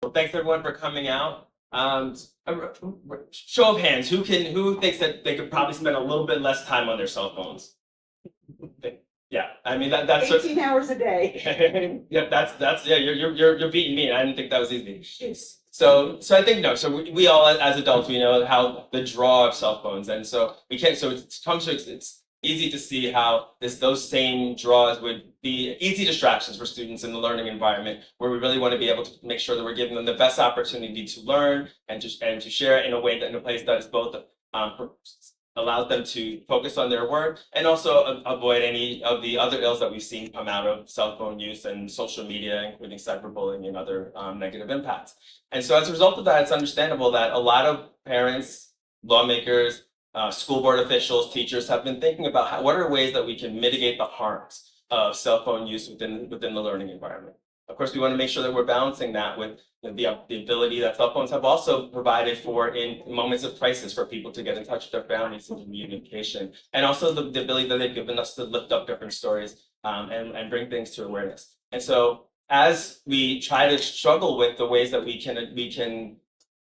Well, thanks everyone for coming out. Show of hands, who thinks that they could probably spend a little bit less time on their cell phones? Yeah, I mean that's 18 hours a day. yeah, that's yeah, you're beating me. I didn't think that was easy. So I think no. So we all as adults we know how the draw of cell phones, and so we can't. So it comes to it's easy to see how those same draws would be easy distractions for students in the learning environment, where we really want to be able to make sure that we're giving them the best opportunity to learn and to share it in a way that in a place that is both allows them to focus on their work and also avoid any of the other ills that we've seen come out of cell phone use and social media, including cyberbullying and other negative impacts. And so as a result of that, it's understandable that a lot of parents, lawmakers, school board officials, teachers have been thinking about what are ways that we can mitigate the harms of cell phone use within the learning environment. Of course, we want to make sure that we're balancing that with the ability that cell phones have also provided for in moments of crisis for people to get in touch with their families and communication, and also the ability that they've given us to lift up different stories and bring things to awareness. And so as we try to struggle with the ways that we can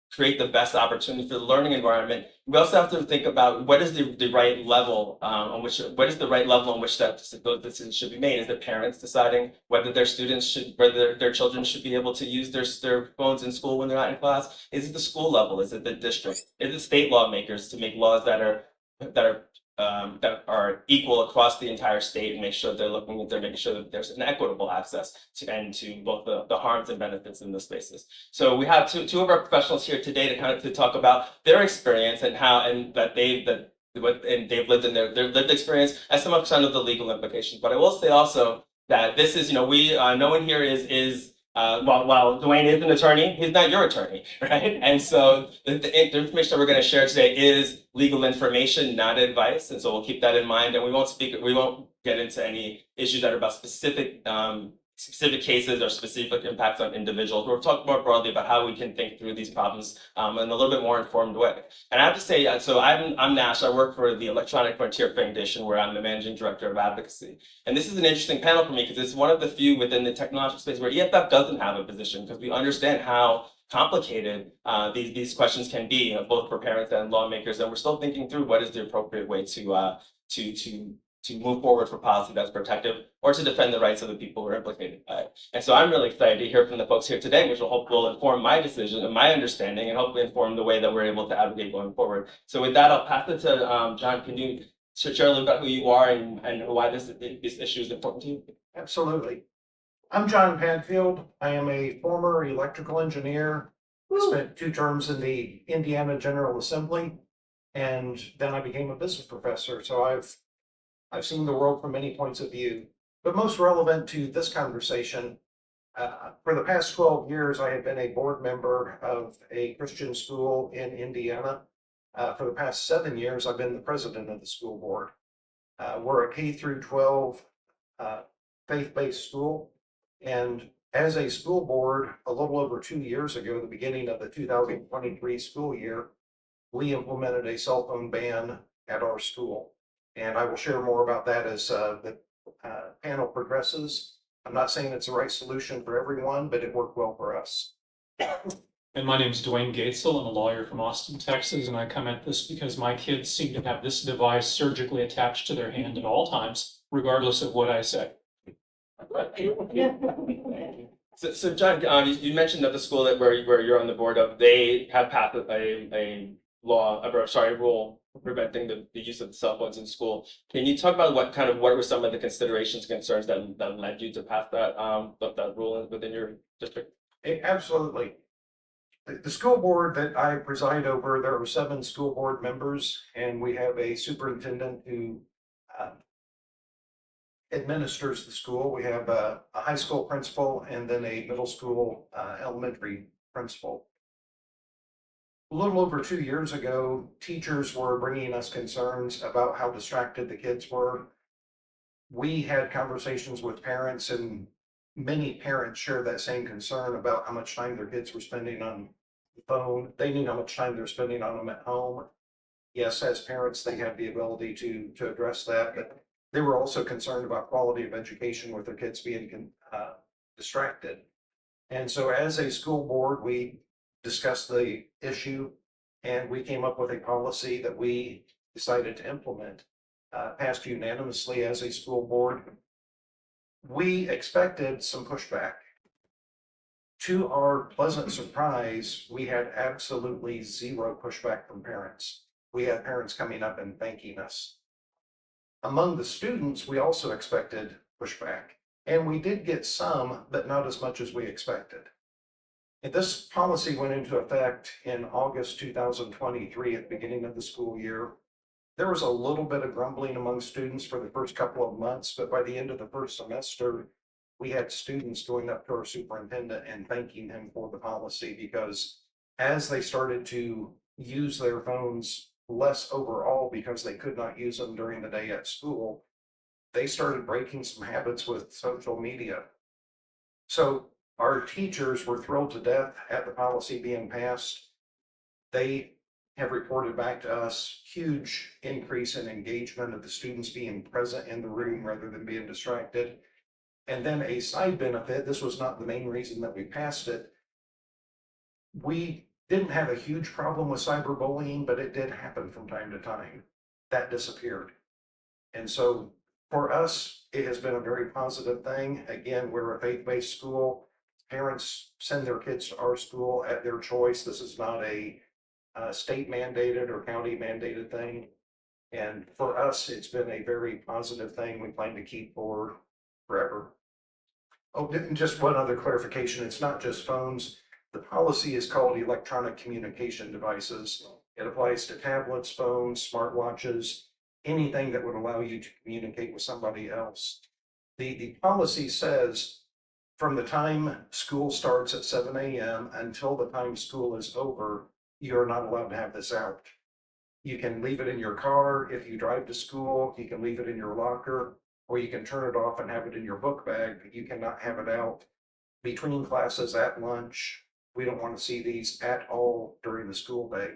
create the best opportunity for the learning environment, we also have to think about what is the right level on which that those decisions should be made. Is it parents deciding whether their children should be able to use their phones in school when they're not in class? Is it the school level? Is it the district? Is it state lawmakers to make laws that are equal across the entire state and make sure they're making sure that there's an equitable access to both the harms and benefits in the spaces. So we have two of our professionals here today to talk about their experience and they've lived in their lived experience and some of the legal implications. But I will say also that this is, no one here is while Dwayne is an attorney, he's not your attorney, right? And so the information that we're going to share today is legal information, not advice. And so we'll keep that in mind, and we won't get into any issues that are about specific cases or specific impacts on individuals. We'll talk more broadly about how we can think through these problems in a little bit more informed way. And I have to say, so I'm Nash. I work for the Electronic Frontier Foundation, where I'm the managing director of advocacy. And this is an interesting panel for me because it's one of the few within the technological space where EFF doesn't have a position, because we understand how complicated these questions can be, both for parents and lawmakers, and we're still thinking through what is the appropriate way to move forward for policy that's protective or to defend the rights of the people who are implicated by it. And so I'm really excited to hear from the folks here today, which will inform my decision and my understanding and hopefully inform the way that we're able to advocate going forward. So with that, I'll pass it to John. Can you share a little about who you are and why this issue is important to you? Absolutely. I'm John Padfield. I am a former electrical engineer. Spent 2 terms in the Indiana General Assembly, and then I became a business professor. So I've seen the world from many points of view. But most relevant to this conversation, for the past 12 years, I have been a board member of a Christian school in Indiana. For the past 7 years, I've been the president of the school board. We're a K through 12 faith-based school. And as a school board, a little over 2 years ago, the beginning of the 2023 school year, we implemented a cell phone ban at our school. And I will share more about that as the panel progresses. I'm not saying it's the right solution for everyone, but it worked well for us. And my name is Dwayne Goetzel. I'm a lawyer from Austin, Texas, and I come at this because my kids seem to have this device surgically attached to their hand at all times, regardless of what I say. So John, you mentioned that the school where you're on the board of, they have passed a rule preventing the use of cell phones in school. Can you talk about what were some of the considerations, concerns that led you to pass that rule within your district? Absolutely. The school board that I preside over, there are 7 school board members, and we have a superintendent who administers the school. We have a high school principal and then a middle school elementary principal. A little over 2 years ago, teachers were bringing us concerns about how distracted the kids were. We had conversations with parents, and many parents shared that same concern about how much time their kids were spending on the phone. They knew how much time they're spending on them at home. Yes, as parents, they have the ability to address that, but they were also concerned about quality of education with their kids being distracted. And so as a school board, we discussed the issue and we came up with a policy that we decided to implement, passed unanimously as a school board. We expected some pushback. To our pleasant surprise, we had absolutely zero pushback from parents. We had parents coming up and thanking us. Among the students, we also expected pushback, and we did get some, but not as much as we expected. And this policy went into effect in August 2023 at the beginning of the school year. There was a little bit of grumbling among students for the first couple of months, but by the end of the first semester, we had students going up to our superintendent and thanking him for the policy, because as they started to use their phones less overall because they could not use them during the day at school, they started breaking some habits with social media. So our teachers were thrilled to death at the policy being passed. They have reported back to us huge increase in engagement of the students being present in the room rather than being distracted. And then a side benefit, this was not the main reason that we passed it. We didn't have a huge problem with cyberbullying, but it did happen from time to time. That disappeared. And so for us, it has been a very positive thing. Again, we're a faith-based school. Parents send their kids to our school at their choice. This is not a state mandated or county mandated thing. And for us, it's been a very positive thing we plan to keep for forever. Oh, and just one other clarification. It's not just phones. The policy is called electronic communication devices. It applies to tablets, phones, smartwatches, anything that would allow you to communicate with somebody else. The policy says from the time school starts at 7 a.m. until the time school is over, you're not allowed to have this out. You can leave it in your car. If you drive to school, you can leave it in your locker, or you can turn it off and have it in your book bag, but you cannot have it out between classes at lunch. We don't want to see these at all during the school day.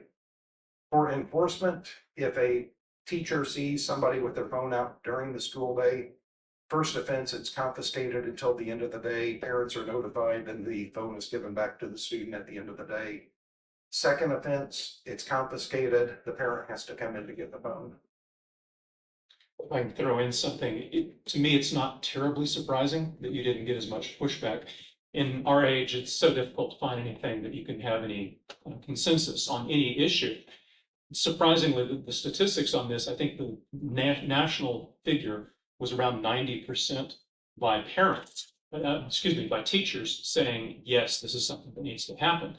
For enforcement, if a teacher sees somebody with their phone out during the school day, first offense, it's confiscated until the end of the day. Parents are notified and the phone is given back to the student at the end of the day. Second offense, it's confiscated. The parent has to come in to get the phone. If I can throw in something, to me, it's not terribly surprising that you didn't get as much pushback. In our age, it's so difficult to find anything that you can have any consensus on any issue. Surprisingly, the statistics on this, I think the national figure was around 90% by parents, by teachers saying, yes, this is something that needs to happen.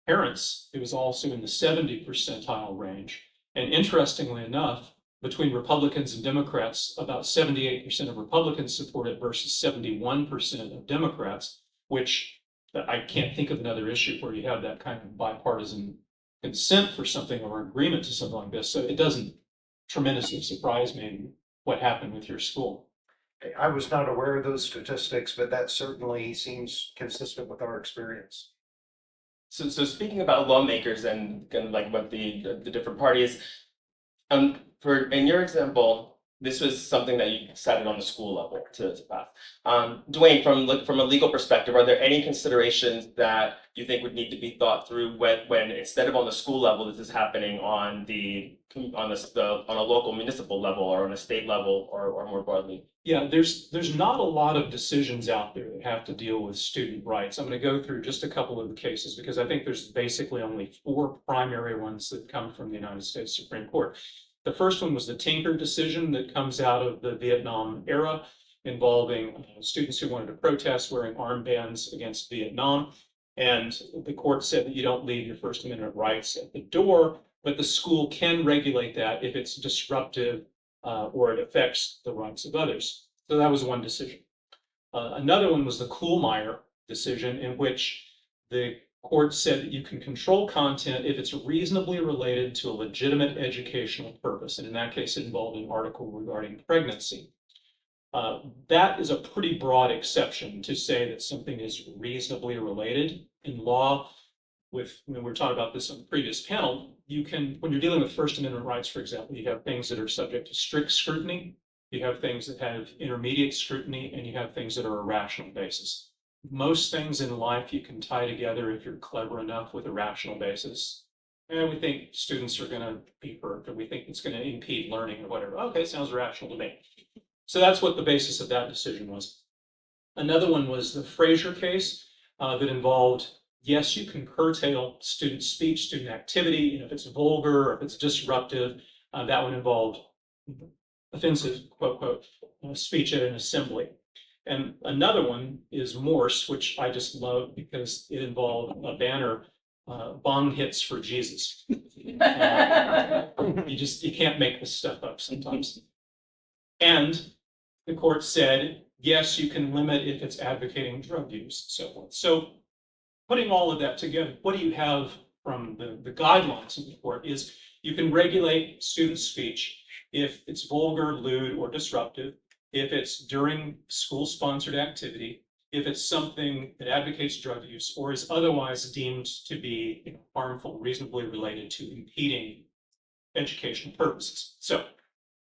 Parents, it was also in the 70 percentile range. And interestingly enough, between Republicans and Democrats, about 78% of Republicans support it versus 71% of Democrats, which I can't think of another issue where you have that kind of bipartisan consent for something or agreement to something like this. So it doesn't tremendously surprise me what happened with your school. I was not aware of those statistics, but that certainly seems consistent with our experience. So speaking about lawmakers and kind of like what the different parties, for in your example, this was something that you decided on the school level to pass. Dwayne, from a legal perspective, are there any considerations that you think would need to be thought through when instead of on the school level, this is happening on a local municipal level or on a state level or more broadly? Yeah, there's not a lot of decisions out there that have to deal with student rights. I'm going to go through just a couple of the cases because I think there's basically only 4 primary ones that come from the United States Supreme Court. The first one was the Tinker decision that comes out of the Vietnam era involving students who wanted to protest wearing armbands against Vietnam. And the court said that you don't leave your First Amendment rights at the door, but the school can regulate that if it's disruptive or it affects the rights of others. So that was one decision. Another one was the Kuhlmeyer decision, in which the court said that you can control content if it's reasonably related to a legitimate educational purpose. And in that case, it involved an article regarding pregnancy. That is a pretty broad exception to say that something is reasonably related. In law, when we were talking about this on the previous panel, you can, when you're dealing with First Amendment rights, for example, you have things that are subject to strict scrutiny, you have things that have intermediate scrutiny, and you have things that are a rational basis. most things in life you can tie together if you're clever enough with a rational basis. And we think students are going to be hurt, or we think it's going to impede learning or whatever. Okay, sounds rational to me. So that's what the basis of that decision was. Another one was the Fraser case that involved, yes, you can curtail student speech, student activity, if it's vulgar or if it's disruptive. That one involved offensive, quote, quote, speech at an assembly. And another one is Morse, which I just love because it involved a banner, bong hits for Jesus. You can't make this stuff up sometimes. And the court said, yes, you can limit if it's advocating drug use and so forth. So putting all of that together, what do you have from the guidelines of the court is you can regulate student speech if it's vulgar, lewd, or disruptive, if it's during school-sponsored activity, if it's something that advocates drug use or is otherwise deemed to be harmful, reasonably related to impeding educational purposes. So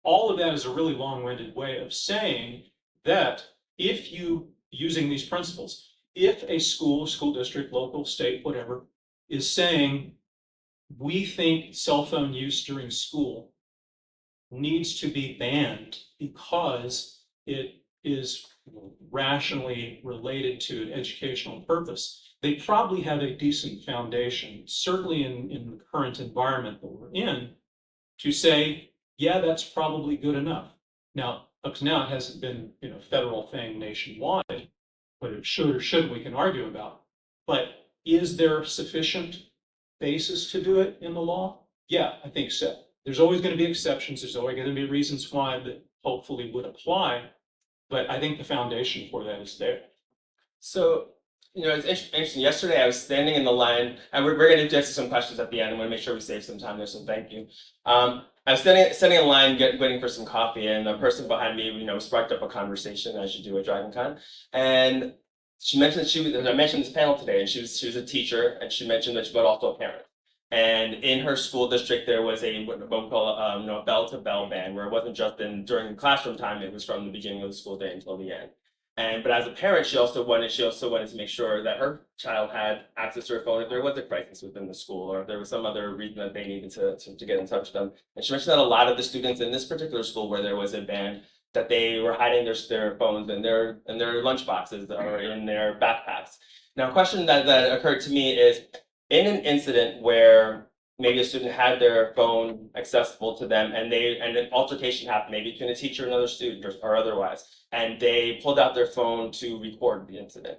all of that is a really long-winded way of saying that if you, using these principles, if a school district, local, state, whatever, is saying, we think cell phone use during school needs to be banned because it is rationally related to an educational purpose, they probably have a decent foundation, certainly in the current environment that we're in, to say, yeah, that's probably good enough. Now, up to now, it hasn't been a federal thing nationwide, whether it should or shouldn't, we can argue about. But is there sufficient basis to do it in the law? Yeah, I think so. There's always going to be exceptions. There's always going to be reasons why that hopefully would apply. But I think the foundation for that is there. So, it's interesting. Yesterday, I was standing in the line, and we're going to answer some questions at the end. I'm going to make sure we save some time there, so thank you. I was standing in line, waiting for some coffee, and the person behind me, sparked up a conversation as you do at DragonCon, and she mentioned I mentioned this panel today, and she was a teacher, and she mentioned that she was also a parent. And in her school district, there was what we call a bell-to-bell ban, where it wasn't just during classroom time; it was from the beginning of the school day until the end. But as a parent, she also wanted to make sure that her child had access to her phone if there was a crisis within the school, or if there was some other reason that they needed to get in touch with them. And she mentioned that a lot of the students in this particular school, where there was a ban, that they were hiding their phones in their lunch boxes or in their backpacks. Now, a question that occurred to me is, in an incident where maybe a student had their phone accessible to them and an altercation happened, maybe between a teacher and another student or otherwise, and they pulled out their phone to record the incident.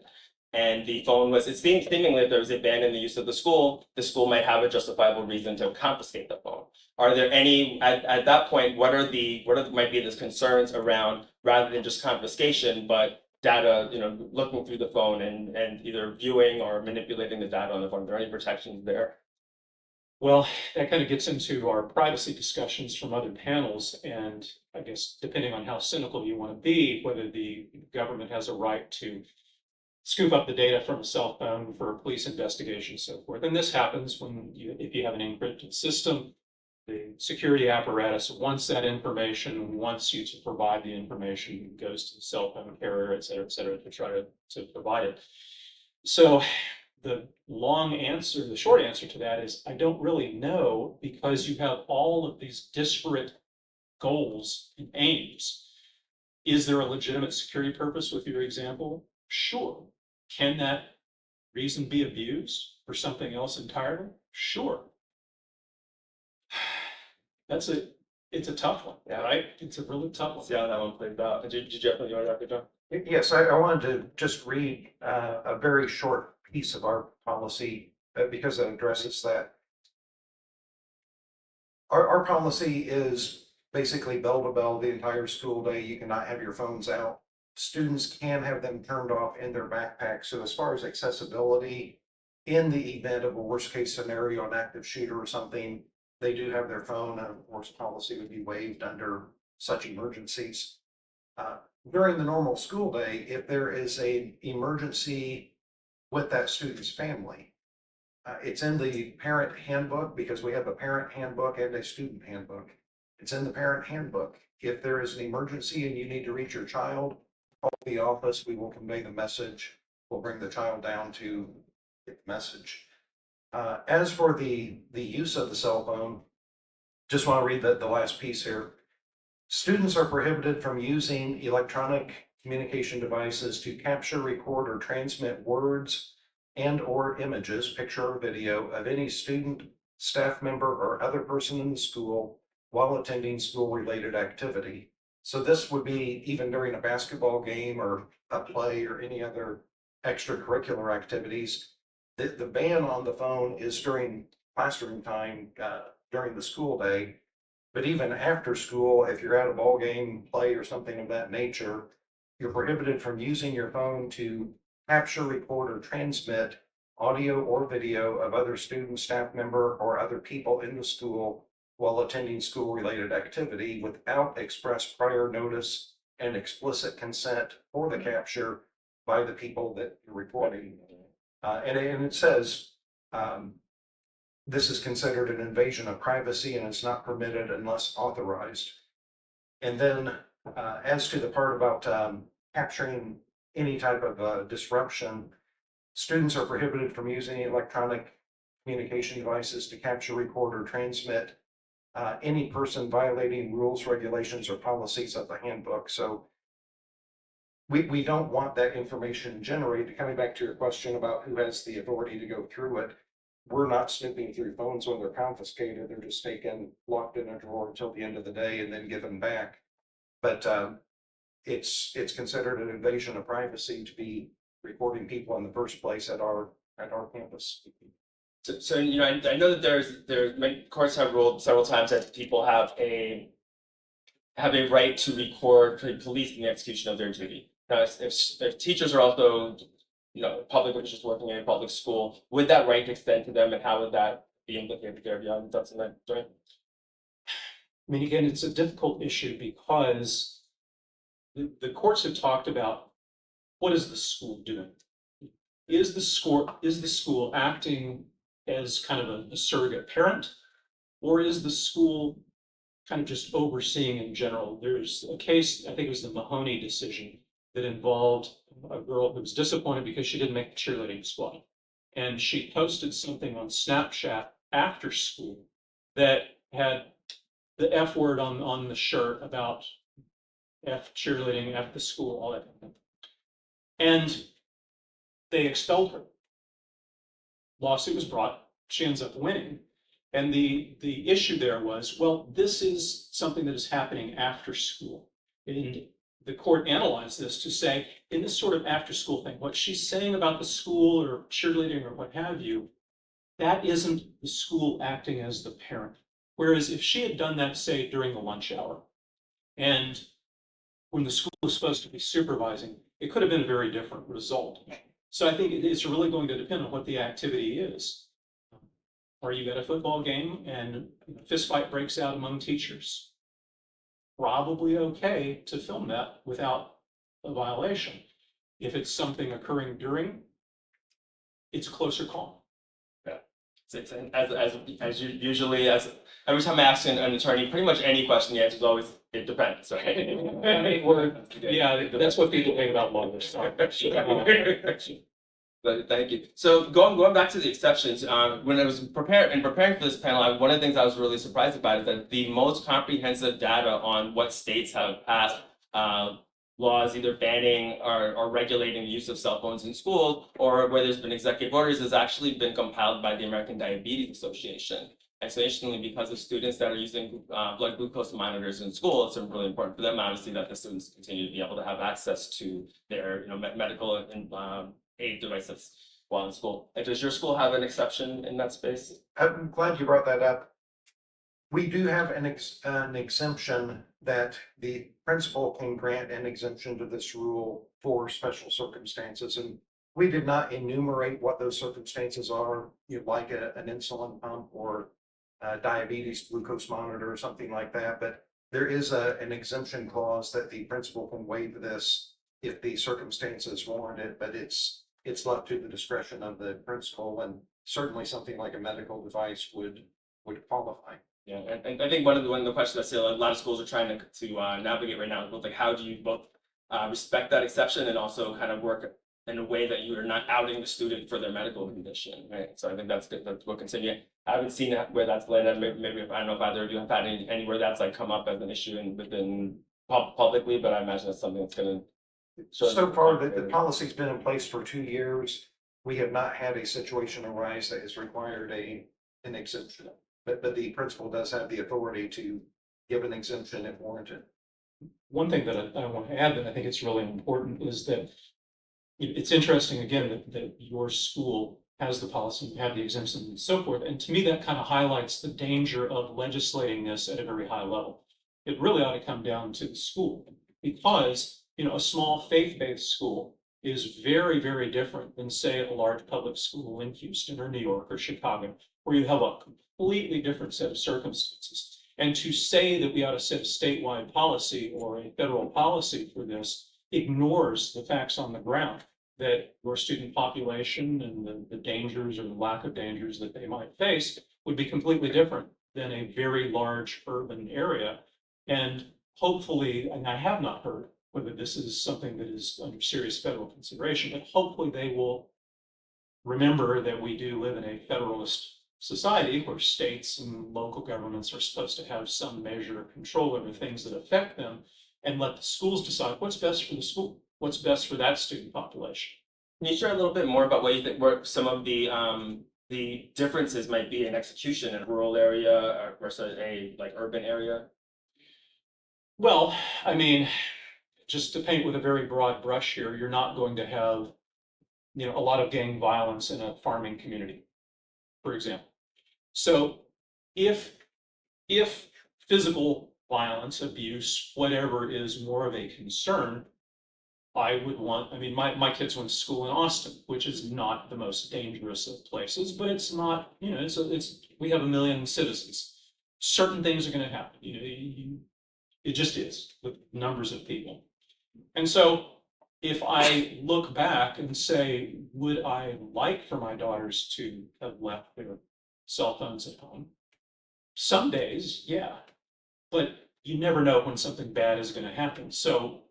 And the phone was, it seemed seemingly if there was a ban in the use of the school might have a justifiable reason to confiscate the phone. Are there any, at that point, what might be the concerns around, rather than just confiscation, but data, looking through the phone and either viewing or manipulating the data on the phone? Are there any protections there? Well, that kind of gets into our privacy discussions from other panels. And I guess depending on how cynical you want to be, whether the government has a right to scoop up the data from a cell phone for a police investigation and so forth. And this happens if you have an encrypted system, the security apparatus wants that information, wants you to provide the information, goes to the cell phone carrier, et cetera, to try to provide it. So the short answer to that is I don't really know, because you have all of these disparate goals and aims. Is there a legitimate security purpose with your example? Sure. Can that reason be abused for something else entirely? Sure. It's a tough one, right? It's a really tough one. See how that one plays out. Did you want to wrap it up? Yes, I wanted to just read a very short piece of our policy because it addresses that. Our policy is basically bell to bell the entire school day. You cannot have your phones out. Students can have them turned off in their backpack. So as far as accessibility, in the event of a worst case scenario, an active shooter or something, they do have their phone, and of course policy would be waived under such emergencies. During the normal school day, if there is an emergency with that student's family, it's in the parent handbook, because we have a parent handbook and a student handbook. It's in the parent handbook. If there is an emergency and you need to reach your child, call the office, we will convey the message. will bring the child down to get the message. As for the use of the cell phone, just want to read the last piece here. Students are prohibited from using electronic communication devices to capture, record, or transmit words and or images, picture or video, of any student, staff member, or other person in the school while attending school-related activity. So this would be even during a basketball game or a play or any other extracurricular activities. The ban on the phone is during classroom time, during the school day. But even after school, if you're at a ball game, play, or something of that nature, you're prohibited from using your phone to capture, record, or transmit audio or video of other students, staff member, or other people in the school while attending school-related activity without express prior notice and explicit consent for the capture by the people that you're reporting. And it says, this is considered an invasion of privacy and it's not permitted unless authorized. And then as to the part about capturing any type of disruption, students are prohibited from using electronic communication devices to capture, record, or transmit any person violating rules, regulations, or policies of the handbook. So we don't want that information generated. Coming back to your question about who has the authority to go through it, we're not snooping through phones when they're confiscated. They're just taken, locked in a drawer until the end of the day and then given back. But it's considered an invasion of privacy to be recording people in the first place at our campus. So you know, I know that many courts have ruled several times that people have a right to record police in the execution of their duty. Now, if teachers are also, you know, public officials working in a public school, would that right extend to them, and how would that be implicated there? Beyond thoughts on that, Dwayne? I mean, again, it's a difficult issue because the courts have talked about what is the school doing? Is the school acting as kind of a surrogate parent, or is the school kind of just overseeing in general? There's a case, I think it was the Mahoney decision, that involved a girl who was disappointed because she didn't make the cheerleading squad. And she posted something on Snapchat after school that had the F word on the shirt about F cheerleading, F the school, all that kind of thing. And they expelled her. Lawsuit was brought, she ends up winning. And the issue there was, well, this is something that is happening after school. And the court analyzed this to say, in this sort of after school thing, what she's saying about the school or cheerleading or what have you, that isn't the school acting as the parent. Whereas if she had done that, say, during the lunch hour, and when the school was supposed to be supervising, it could have been a very different result. So I think it's really going to depend on what the activity is. Are you at a football game and a fist fight breaks out among teachers? Probably okay to film that without a violation. If it's something occurring during, it's a closer call. Yeah, it's as you usually as every time I ask an attorney, pretty much any question, the answer is always it depends. So Yeah, that's what people think about lawyers. But thank you. So going back to the exceptions, when I was preparing for this panel, one of the things I was really surprised about is that the most comprehensive data on what states have passed laws either banning or regulating the use of cell phones in school, or where there's been executive orders, has actually been compiled by the American Diabetes Association. And so interestingly, because of students that are using blood glucose monitors in school, it's really important for them, obviously, that the students continue to be able to have access to their medical and aid devices while in school. And does your school have an exception in that space? I'm glad you brought that up. We do have an exemption that the principal can grant an exemption to this rule for special circumstances. And we did not enumerate what those circumstances are, like an insulin pump or diabetes glucose monitor or something like that. But there is an exemption clause that the principal can waive this if the circumstances warrant it, but it's left to the discretion of the principal, and certainly something like a medical device would qualify. Yeah, and I think one of the questions that a lot of schools are trying to navigate right now is both like how do you both respect that exception and also kind of work in a way that you are not outing the student for their medical condition, right? So I think that's good. That we'll continue. I haven't seen where that's landed. Maybe if I don't know if either of you have had anywhere that's like come up as an issue within publicly, but I imagine that's something that's going to. So far, the policy's been in place for 2 years. We have not had a situation arise that has required an exemption. But the principal does have the authority to give an exemption if warranted. One thing that I want to add that I think it's really important is that it's interesting again that your school has the policy, you have the exemption and so forth. And to me, that kind of highlights the danger of legislating this at a very high level. It really ought to come down to the school because, a small faith-based school is very, very different than, say, a large public school in Houston or New York or Chicago, where you have a completely different set of circumstances. And to say that we ought to set a statewide policy or a federal policy for this ignores the facts on the ground that your student population and the dangers or the lack of dangers that they might face would be completely different than a very large urban area. And hopefully, and I have not heard whether this is something that is under serious federal consideration, but hopefully they will remember that we do live in a federalist society where states and local governments are supposed to have some measure of control over things that affect them and let the schools decide what's best for the school, what's best for that student population. Can you share a little bit more about what you think where some of the differences might be in execution in a rural area versus a like urban area? Well, I mean, just to paint with a very broad brush here, you're not going to have, a lot of gang violence in a farming community, for example. So if physical violence, abuse, whatever is more of a concern, I would want, my kids went to school in Austin, which is not the most dangerous of places, but it's not, we have 1 million citizens. Certain things are going to happen, it just is with numbers of people. And so if I look back and say, would I like for my daughters to have left their cell phones at home? Some days, yeah, but you never know when something bad is going to happen. So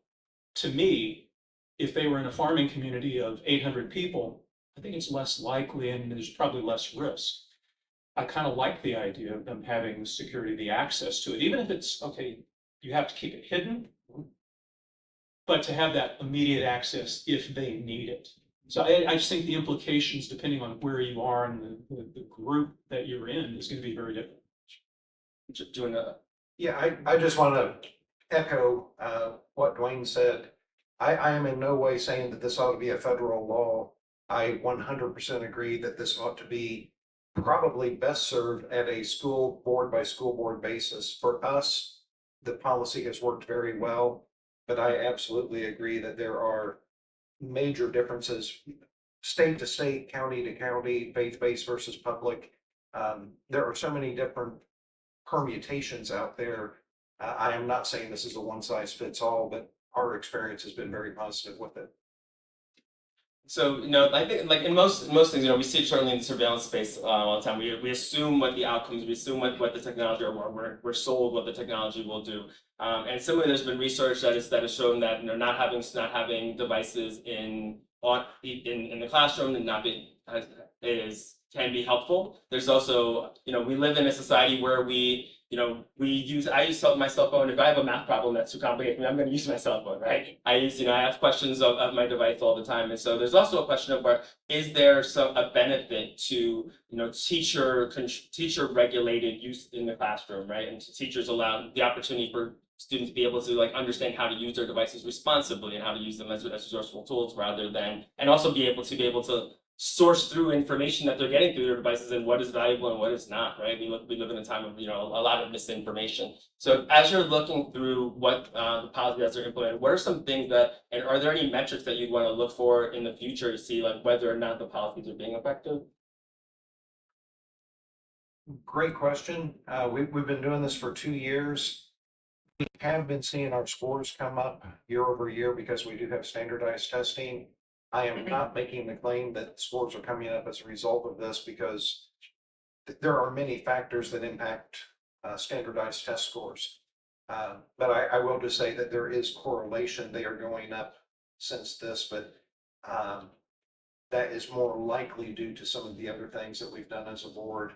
to me, if they were in a farming community of 800 people, I think it's less likely and there's probably less risk. I kind of like the idea of them having the security, the access to it, even if it's, okay, you have to keep it hidden, but to have that immediate access if they need it. So I just think the implications, depending on where you are and the group that you're in, is going to be very different. Doing a Yeah, I just want to echo what Dwayne said. I am in no way saying that this ought to be a federal law. I 100% agree that this ought to be probably best served at a school board by school board basis. For us, the policy has worked very well, but I absolutely agree that there are major differences state to state, county to county, faith-based versus public. There are so many different permutations out there. I am not saying this is a one size fits all, but our experience has been very positive with it. So, I think like in most things, we see it certainly in the surveillance space all the time. We assume what the outcomes, we assume what the technology, or we're sold what the technology will do. And similarly, there's been research that has shown that not having devices in the classroom and not being can be helpful. There's also, we live in a society where I use my cell phone. If I have a math problem that's too complicated for me, I'm going to use my cell phone, right? I have questions of my device all the time. And so there's also a question of is there a benefit to, teacher regulated use in the classroom, right? And teachers allow the opportunity for students to be able to understand how to use their devices responsibly and how to use them as resourceful tools rather than, and also be able to source through information that they're getting through their devices and what is valuable and what is not, right? We live in a time of, a lot of misinformation. So as you're looking through what the policies are implemented, what are some things and are there any metrics that you'd want to look for in the future to see whether or not the policies are being effective? Great question. We've been doing this for 2 years. We have been seeing our scores come up year over year because we do have standardized testing. I am not making the claim that scores are coming up as a result of this because there are many factors that impact standardized test scores. But I will just say that there is correlation. They are going up since this, but That is more likely due to some of the other things that we've done as a board,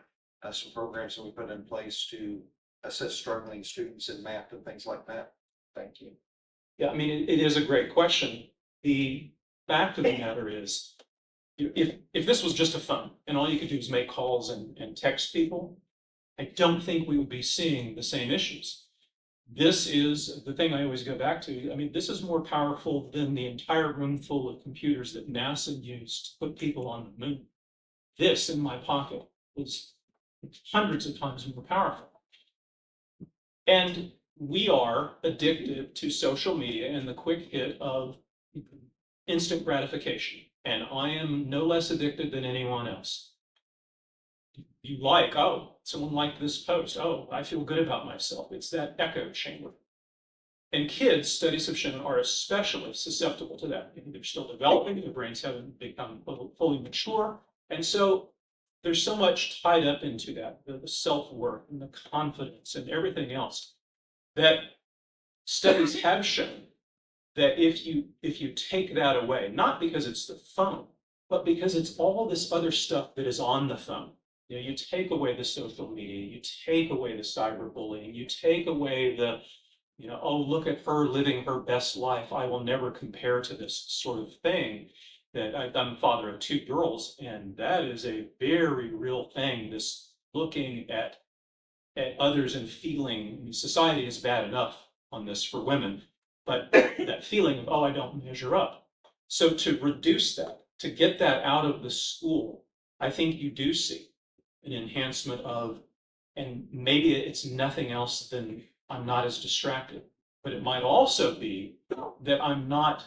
some programs that we put in place to assist struggling students in math and things like that. Thank you. Yeah, I mean, it is a great question. The fact of the matter is, if this was just a phone and all you could do is make calls and text people, I don't think we would be seeing the same issues. This is the thing I always go back to. I mean, this is more powerful than the entire room full of computers that NASA used to put people on the moon. This in my pocket is hundreds of times more powerful. And we are addicted to social media and the quick hit of instant gratification. And I am no less addicted than anyone else. You like, oh, someone liked this post. Oh, I feel good about myself. It's that echo chamber. And kids, studies have shown, are especially susceptible to that. They're still developing, their brains haven't become fully mature. And so there's so much tied up into that, the self-worth and the confidence and everything else, that studies have shown that if you take that away, not because it's the phone, but because it's all this other stuff that is on the phone. You know, you take away the social media, you take away the cyberbullying, you take away the, you know, oh, look at her living her best life. I will never compare to this sort of thing. That I'm the father of 2 girls, and that is a very real thing. This looking at others and feeling, I mean, society is bad enough on this for women, but that feeling of, oh, I don't measure up. So to reduce that, to get that out of the school, I think you do see an enhancement of, and maybe it's nothing else than I'm not as distracted, but it might also be that I'm not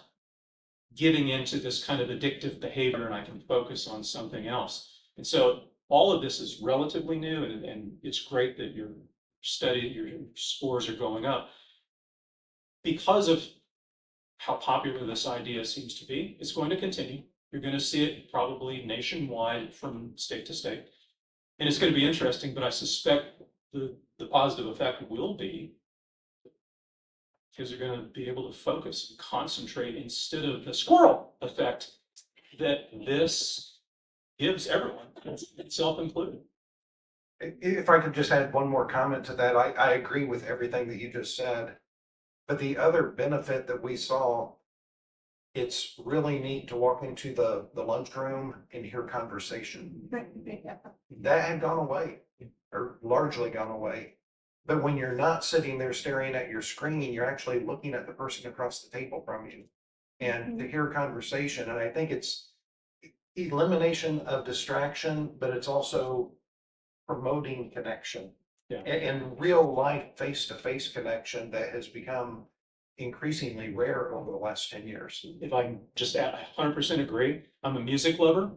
giving into this kind of addictive behavior and I can focus on something else. And so all of this is relatively new, and it's great that your scores are going up. Because of how popular this idea seems to be, it's going to continue. You're going to see it probably nationwide from state to state. And it's going to be interesting, but I suspect the positive effect will be because you're going to be able to focus and concentrate instead of the squirrel effect that this gives everyone, self included. If I could just add one more comment to that, I agree with everything that you just said. But the other benefit that we saw, it's really neat to walk into the lunchroom and hear conversation. That had gone away, or largely gone away. But when you're not sitting there staring at your screen, you're actually looking at the person across the table from you. And to hear conversation, and I think it's elimination of distraction, but it's also promoting connection. Yeah. And real life face-to-face connection that has become increasingly rare over the last 10 years. If I can just add, I 100% agree. I'm a music lover.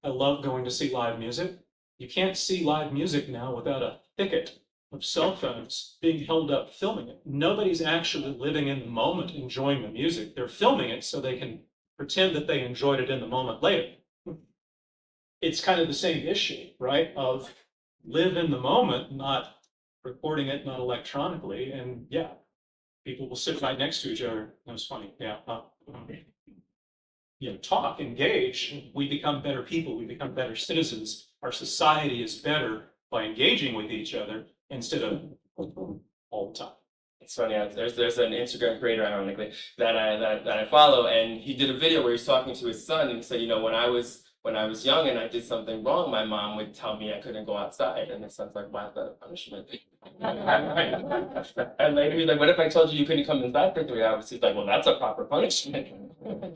I love going to see live music. You can't see live music now without a thicket of cell phones being held up filming it. Nobody's actually living in the moment enjoying the music. They're filming it so they can pretend that they enjoyed it in the moment later. It's kind of the same issue, right? Of live in the moment, not recording it, not electronically. And yeah, people will sit right next to each other. That was funny. Yeah. You know, talk, engage. We become better people. We become better citizens. Our society is better by engaging with each other instead of all the time. It's funny. There's an Instagram creator, ironically, that I follow, and he did a video where he's talking to his son, and he said, you know, when I was young and I did something wrong, my mom would tell me I couldn't go outside, and his son's like, why is that a punishment? And later he's like, what if I told you you couldn't come inside for 3 hours? He's like, well, that's a proper punishment.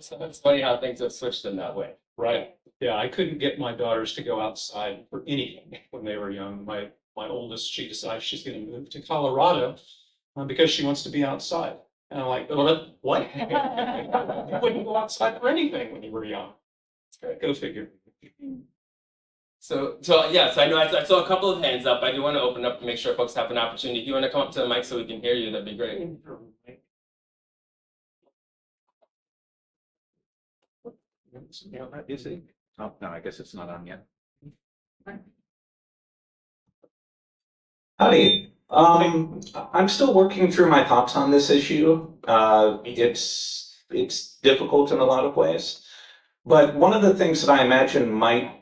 So it's funny how things have switched in that way. Right. Yeah, I couldn't get my daughters to go outside for anything when they were young. My oldest, she decides she's going to move to Colorado because she wants to be outside. And I'm like, well, what? You wouldn't go outside for anything when you were young. Go figure. So yeah, so I know I saw a couple of hands up. I do want to open up to make sure folks have an opportunity. If you want to come up to the mic so we can hear you, that'd be great. Is it? Oh, no, I guess it's not on yet. Howdy. I'm still working through my thoughts on this issue. It's difficult in a lot of ways. But one of the things that I imagine might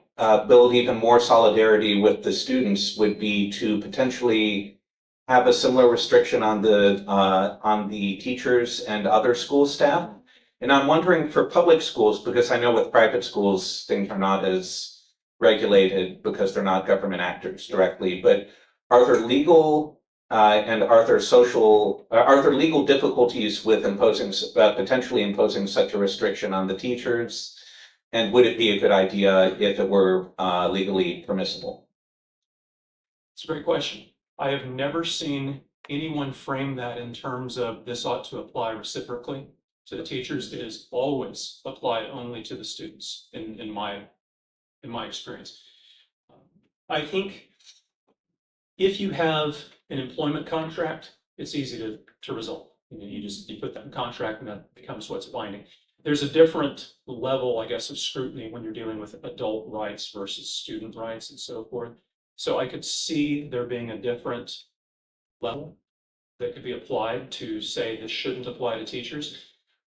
build even more solidarity with the students would be to potentially have a similar restriction on the teachers and other school staff. And I'm wondering for public schools, because I know with private schools, things are not as regulated because they're not government actors directly, but are there legal are there legal difficulties with potentially imposing such a restriction on the teachers? And would it be a good idea if it were legally permissible? It's a great question. I have never seen anyone frame that in terms of this ought to apply reciprocally to the teachers. It is always applied only to the students in my experience. I think if you have an employment contract, it's easy to resolve. You put that in contract and that becomes what's binding. There's a different level, I guess, of scrutiny when you're dealing with adult rights versus student rights and so forth. So I could see there being a different level that could be applied to say this shouldn't apply to teachers.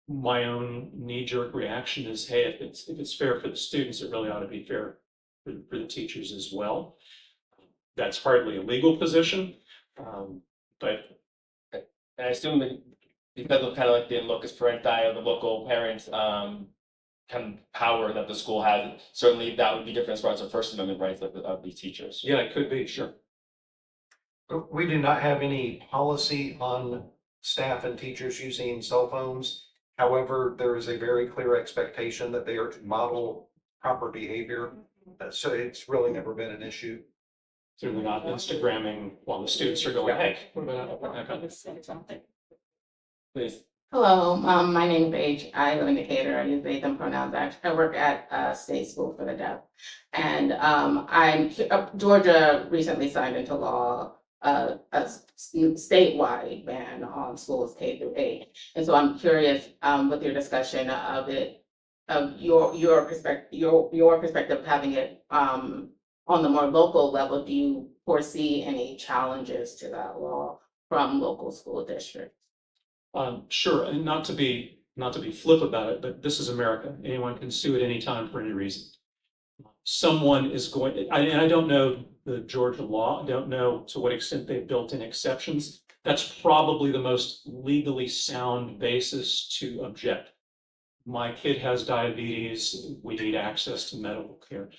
My own knee-jerk reaction is, hey, if it's fair for the students, it really ought to be fair for the teachers as well. That's hardly a legal position, but I assume that because of kind of like the locus parentis or the local parent kind of power that the school has, certainly that would be different as far as the First Amendment rights of these teachers. yeah, it could be, sure. We do not have any policy on staff and teachers using cell phones. However, there is a very clear expectation that they are to model proper behavior. So it's really never been an issue. Certainly not Instagramming while the students are going, hey, what about that? Please. Hello, my name is Paige. I live in Decatur. I use they, them pronouns. I work at a state school for the deaf. And Georgia recently signed into law a statewide ban on schools K through 8. And so I'm curious with your discussion of it, of your perspective of having it on the more local level. Do you foresee any challenges to that law from local school districts? Sure, and not to be flip about it, but this is America. Anyone can sue at any time for any reason. Someone is going, and I don't know the Georgia law. I don't know to what extent they've built in exceptions. That's probably the most legally sound basis to object. My kid has diabetes. We need access to medical care.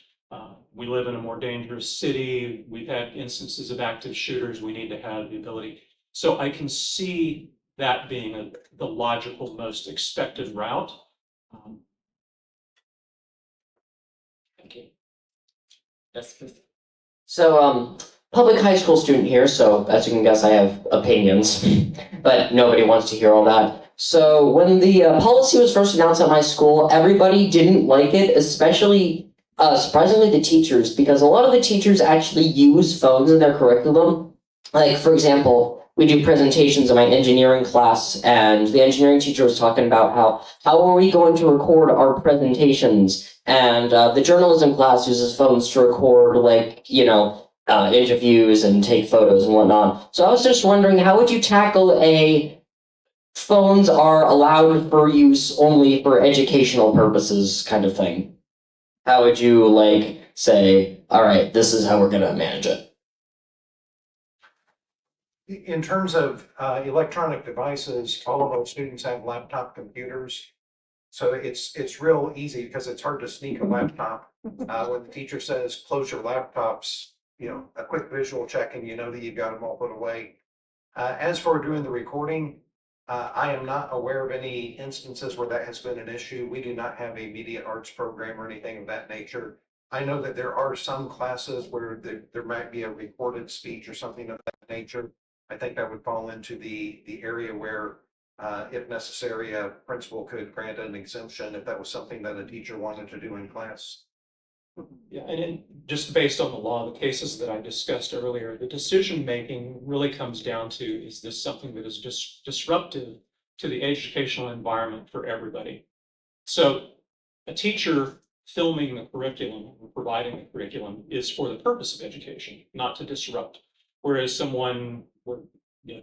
We live in a more dangerous city. We've had instances of active shooters. We need to have the ability. So I can see that being the logical, most expected route. Thank you. Yes, please. So, public high school student here, so as you can guess, I have opinions, but nobody wants to hear all that. So, when the policy was first announced at my school, everybody didn't like it, especially, surprisingly, the teachers, because a lot of the teachers actually use phones in their curriculum. Like, for example, we do presentations in my engineering class, and the engineering teacher was talking about how are we going to record our presentations, and the journalism class uses phones to record, like, interviews and take photos and whatnot. So I was just wondering, how would you tackle phones are allowed for use only for educational purposes kind of thing? How would you, say, all right, this is how we're going to manage it? In terms of electronic devices, all of our students have laptop computers. So it's real easy because it's hard to sneak a laptop. When the teacher says, close your laptops, a quick visual check and you know that you've got them all put away. As for doing the recording, I am not aware of any instances where that has been an issue. We do not have a media arts program or anything of that nature. I know that there are some classes where there might be a recorded speech or something of that nature. I think that would fall into the area where, if necessary, a principal could grant an exemption if that was something that a teacher wanted to do in class. Yeah, and just based on the law, the cases that I discussed earlier, the decision-making really comes down to, is this something that is disruptive to the educational environment for everybody? So a teacher filming the curriculum, providing the curriculum, is for the purpose of education, not to disrupt. Whereas someone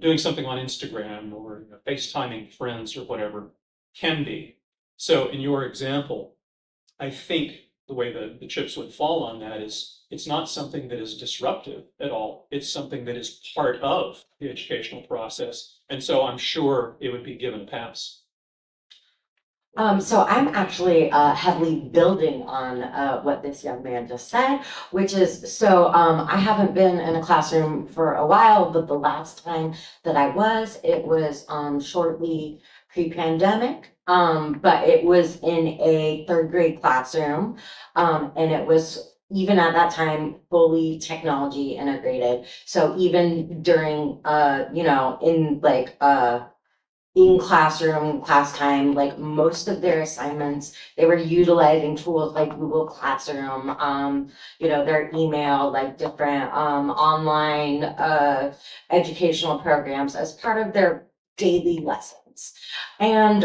doing something on Instagram or FaceTiming friends or whatever can be. So in your example, I think the way the chips would fall on that is it's not something that is disruptive at all. It's something that is part of the educational process. And so I'm sure it would be given a pass. So I'm actually heavily building on what this young man just said, which is, so I haven't been in a classroom for a while, but the last time that I was, it was shortly pre-pandemic. But it was in a third grade classroom, and it was even at that time fully technology integrated. So even during in classroom, class time, like most of their assignments, they were utilizing tools like Google Classroom, their email, like different online educational programs as part of their daily lessons. And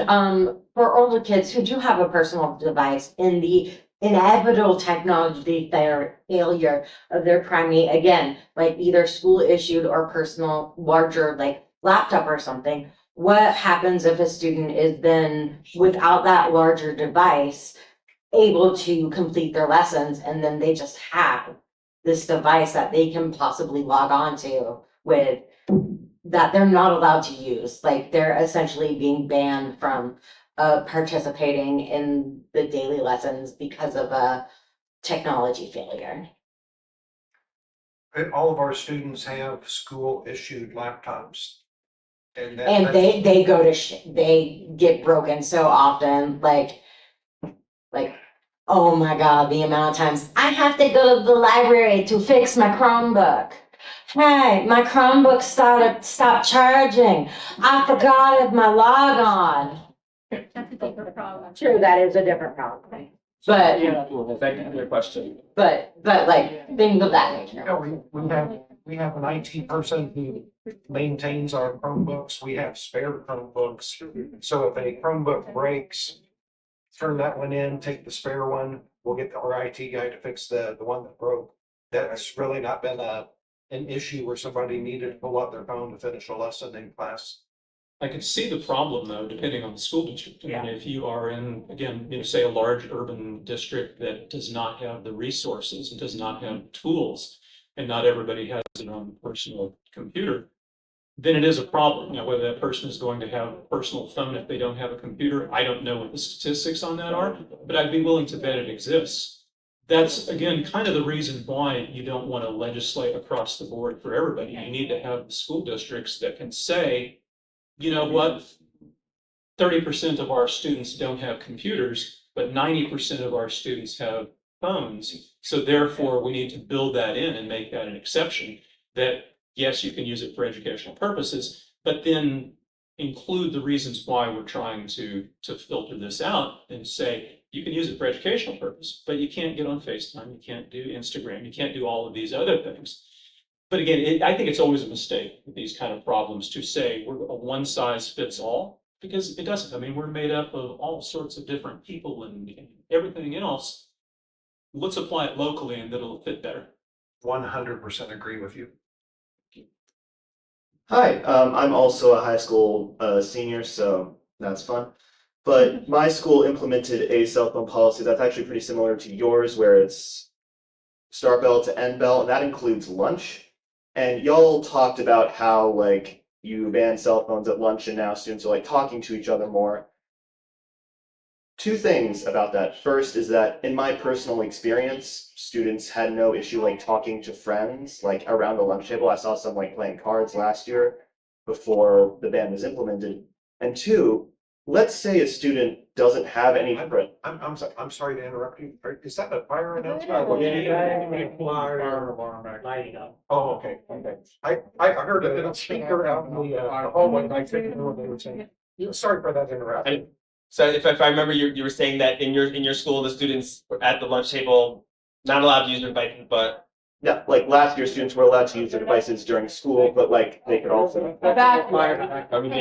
for older kids who do have a personal device, in the inevitable technology failure of their primary, again, like either school issued or personal larger like laptop or something, what happens if a student is then, without that larger device, able to complete their lessons, and then they just have this device that they can possibly log on to with that they're not allowed to use? Like they're essentially being banned from participating in the daily lessons because of a technology failure. All of our students have school issued laptops. And And they go to they get broken so often, like, oh my God, the amount of times I have to go to the library to fix my Chromebook. Hey, my Chromebook stopped charging. I forgot my logon. That's a different problem. True, that is a different problem. But, Thank you for your question. but like things of that nature. we have an IT person who maintains our Chromebooks. We have spare Chromebooks. So if a Chromebook breaks, turn that one in, take the spare one. We'll get our IT guy to fix the one that broke. That's really not been an issue where somebody needed to pull out their phone to finish a lesson in class. I could see the problem though, depending on the school district. I mean, if you are in, again, say a large urban district that does not have the resources and does not have tools, and not everybody has their own personal computer, then it is a problem. Now, whether that person is going to have a personal phone if they don't have a computer, I don't know what the statistics on that are, but I'd be willing to bet it exists. That's, again, kind of the reason why you don't want to legislate across the board for everybody. You need to have school districts that can say, you know what, 30% of our students don't have computers, but 90% of our students have phones. So therefore, we need to build that in and make that an exception that, yes, you can use it for educational purposes, but then include the reasons why we're trying to filter this out and say, you can use it for educational purpose, but you can't get on FaceTime, you can't do Instagram, you can't do all of these other things. But again, I think it's always a mistake with these kind of problems to say we're a one size fits all, because it doesn't. I mean, we're made up of all sorts of different people and everything else. Let's apply it locally and it'll fit better. 100% agree with you. Hi, I'm also a high school senior, so that's fun. But my school implemented a cell phone policy that's actually pretty similar to yours, where it's start bell to end bell, and that includes lunch. And y'all talked about how like you ban cell phones at lunch and now students are like talking to each other more. Two things about that. First is that in my personal experience, students had no issue like talking to friends like around the lunch table. I saw some like playing cards last year before the ban was implemented. And two, let's say a student doesn't have any. I'm sorry to interrupt you. Is that a fire announcement? Oh, okay. I heard a little speaker out in the hallway. I couldn't know what they were saying. Sorry for that interruption. So if I remember, you were saying that in your school, the students were at the lunch table, not allowed to use their devices, but. Yeah, like last year, students were allowed to use their devices during school, but like they could also. I mean,